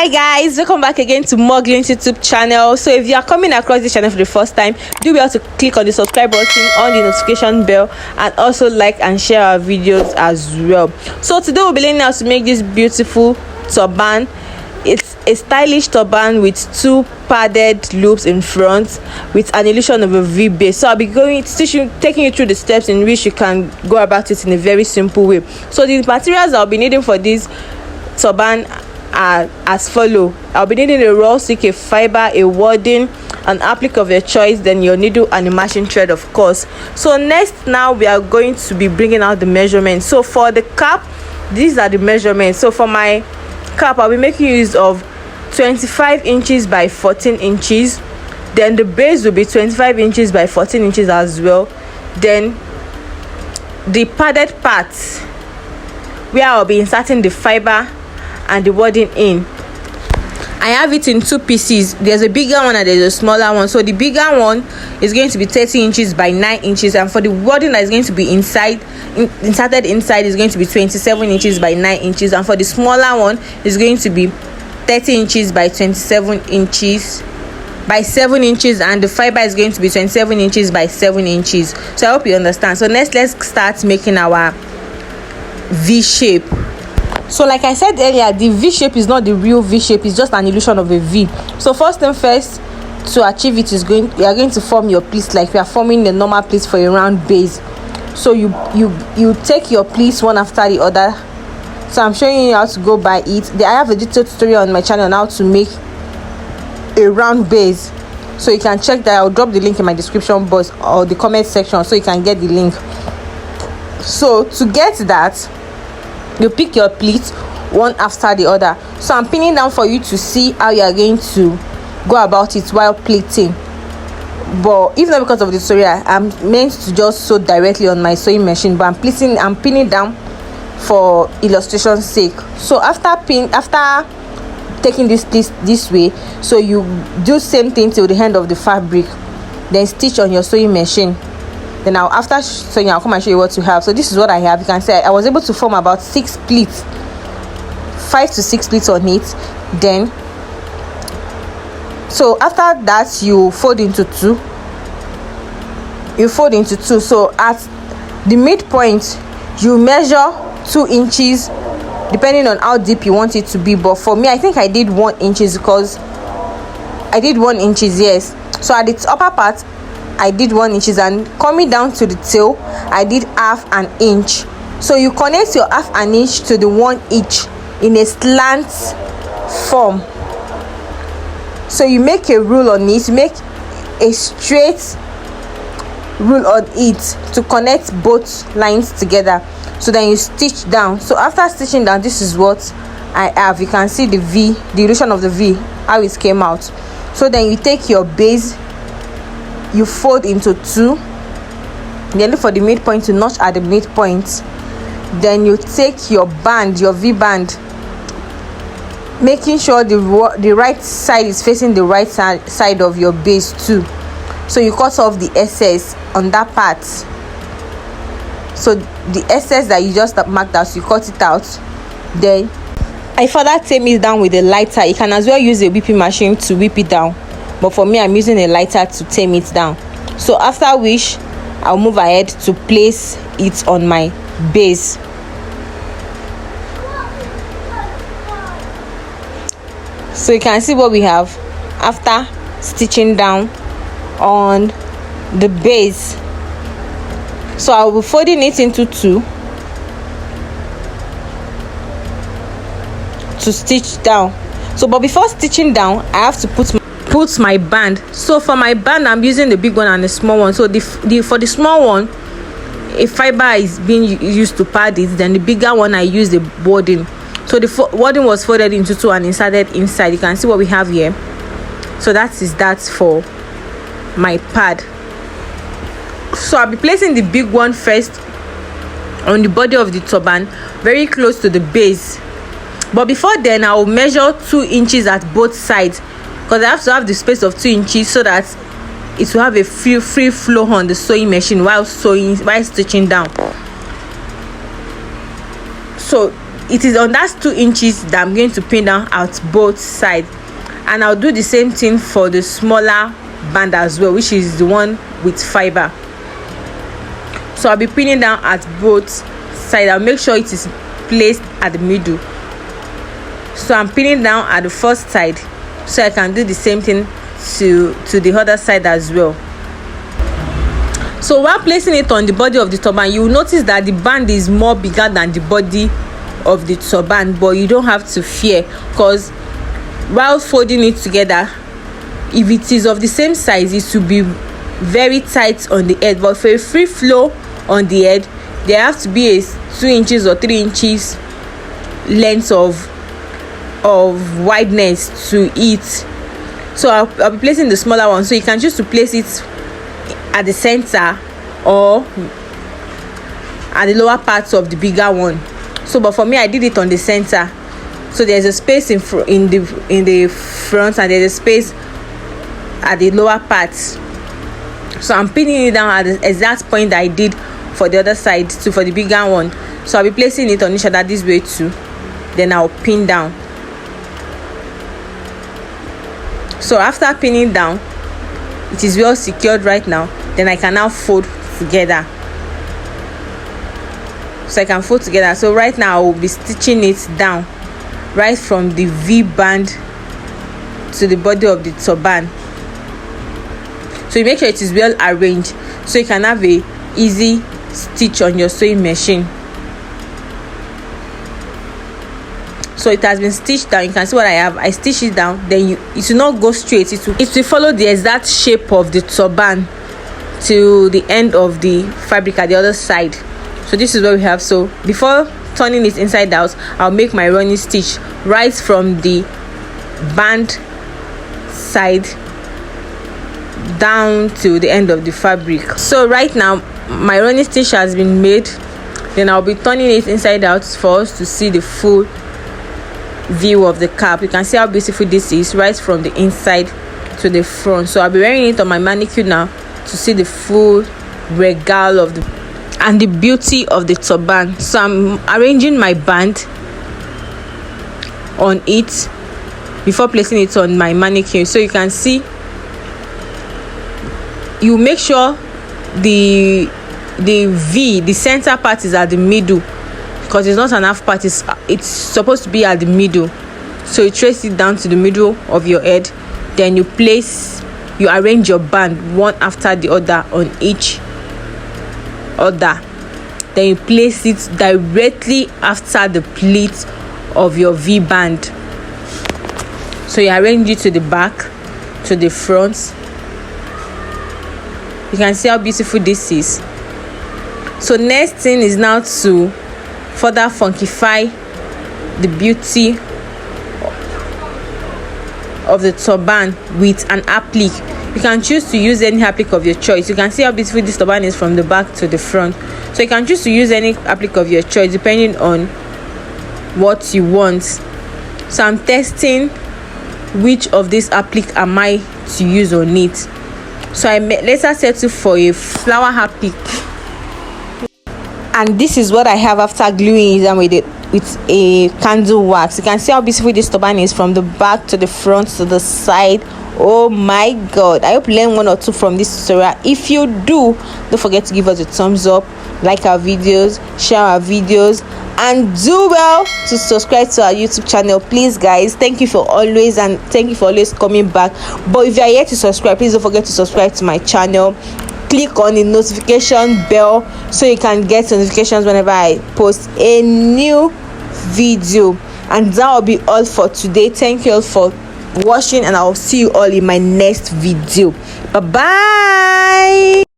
Hi guys, welcome back again to Morglintz YouTube channel. So if you are coming across this channel for the first time, do well to click on the subscribe button, on the notification bell, and also like and share our videos as well. So today we'll be learning how to make this beautiful turban. It's a stylish turban with two padded loops in front with an illusion of a V base. So I'll be taking you through the steps in which you can go about it in a very simple way. So the materials I'll be needing for this turban are as follow. I'll be needing a raw silk, a fiber, a wadding, an applique of your choice, then your needle and a matching thread, of course. So next, now we are going to be bringing out the measurements. So for the cap, these are the measurements. So for my cap, I'll be making use of 25 inches by 14 inches. Then the base will be 25 inches by 14 inches as well. Then the padded part, where I'll be inserting the fiber and the wadding in, I have it in two pieces. There's a bigger one and there's a smaller one. So the bigger one is going to be 30 inches by 9 inches, and for the wadding that is going to be inserted inside is going to be 27 inches by 9 inches, and for the smaller one is going to be 30 inches by 27 inches by 7 inches, and the fiber is going to be 27 inches by 7 inches. So I hope you understand. So let's start making our V shape. So like I said earlier, the V shape is not the real V shape, it's just an illusion of a V. So first thing first, to achieve it we are going to form your pleats like we are forming the normal pleats for a round base. So you take your pleats one after the other. So I'm showing you how to go by it. I have a detailed tutorial on my channel on how to make a round base, so you can check that. I'll drop the link in my description box or the comment section so you can get the link. So to get that, you pick your pleats one after the other. So I'm pinning down for you to see how you are going to go about it while pleating. But if not because of the tutorial, I'm meant to just sew directly on my sewing machine, but I'm pinning down for illustration's sake. So after taking this pleats this way, so you do same thing till the end of the fabric, then stitch on your sewing machine. Then after sewing, I'll come and show you what you have. So this is what I have. You can see I was able to form about 6 pleats, 5 to 6 pleats on it. Then so after that, you fold into two. So at the midpoint, you measure 2 inches depending on how deep you want it to be. But for me, I think I did 1 inch because I did 1 inch, yes. So at its upper part I did 1 inch, and coming down to the tail I did half an inch. So you connect your half an inch to the 1 inch in a slant form. So you make a rule on it, make a straight rule on it to connect both lines together. So then you stitch down. So after stitching down, this is what I have. You can see the V, the illusion of the V, how it came out. So then you take your base, you fold into two, then look for the midpoint to notch at the midpoint. Then you take your band, your V band, making sure the right side is facing the right side of your base too. So you cut off the excess on that part. So the excess that you just marked out, you cut it out. Then I further tame it down with a lighter. You can as well use a whipping machine to whip it down, but for me, I'm using a lighter to tame it down. So after which, I'll move ahead to place it on my base. So you can see what we have after stitching down on the base. So I'll be folding it into two to stitch down. So but before stitching down, I have to put my band. So for my band, I'm using the big one and the small one. So for the small one, a fiber is being used to pad it. Then the bigger one, I use the wadding. So the wadding was folded into two and inserted inside. You can see what we have here. So that for my pad. So I'll be placing the big one first on the body of the turban, very close to the base. But before then, I will measure 2 inches at both sides, because I have to have the space of 2 inches so that it will have a free flow on the sewing machine while stitching down. So it is on that 2 inches that I'm going to pin down at both sides. And I'll do the same thing for the smaller band as well, which is the one with fiber. So I'll be pinning down at both sides. I'll make sure it is placed at the middle. So I'm pinning down at the first side, so I can do the same thing to the other side as well. So while placing it on the body of the turban, you will notice that the band is more bigger than the body of the turban, but you don't have to fear, because while folding it together, if it is of the same size, it will be very tight on the head. But for a free flow on the head, there have to be a 2 inches or 3 inches length of wideness to it. So I'll be placing the smaller one, so you can choose to place it at the center or at the lower parts of the bigger one. So but for me, I did it on the center, so there's a space in the front, and there's a space at the lower parts. So I'm pinning it down at the exact point that I did for the other side too, for the bigger one. So I'll be placing it on each other this way too, then I'll pin down. So after pinning down, it is well secured right now. Then I can now fold together. So I can fold together. So right now I will be stitching it down right from the V band to the body of the turban. So you make sure it is well arranged, so you can have a easy stitch on your sewing machine. So it has been stitched down. You can see what I have. I stitched it down, then it will not go straight. It will follow the exact shape of the turban to the end of the fabric at the other side. So this is what we have. So before turning it inside out, I'll make my running stitch right from the band side down to the end of the fabric. So right now my running stitch has been made. Then I'll be turning it inside out for us to see the full view of the cap. You can see how beautiful this is right from the inside to the front. So I'll be wearing it on my manicure now to see the full regale of the and the beauty of the turban. So I'm arranging my band on it before placing it on my mannequin. So you can see, you make sure the V, the center part, is at the middle, because it's not an half part, it's supposed to be at the middle. So you trace it down to the middle of your head, then you arrange your band one after the other on each other. Then you place it directly after the pleat of your V band. So you arrange it to the back, to the front. You can see how beautiful this is. So next thing is now to further funkify the beauty of the turban with an applique. You can choose to use any applique of your choice. You can see how beautiful this turban is from the back to the front. So you can choose to use any applique of your choice depending on what you want. So I'm testing which of these applique am I to use on it. So I later settle for a flower applique, and this is what I have after gluing it with a candle wax. You can see how beautiful this turban is from the back to the front to the side. Oh my god, I hope you learned one or two from this tutorial. If you do, don't forget to give us a thumbs up, like our videos, share our videos, and do well to subscribe to our YouTube channel, please guys. Thank you for always coming back. But if you are yet to subscribe, please don't forget to subscribe to my channel. Click on the notification bell so you can get notifications whenever I post a new video. And that will be all for today. Thank you all for watching, and I'll see you all in my next video. Bye bye.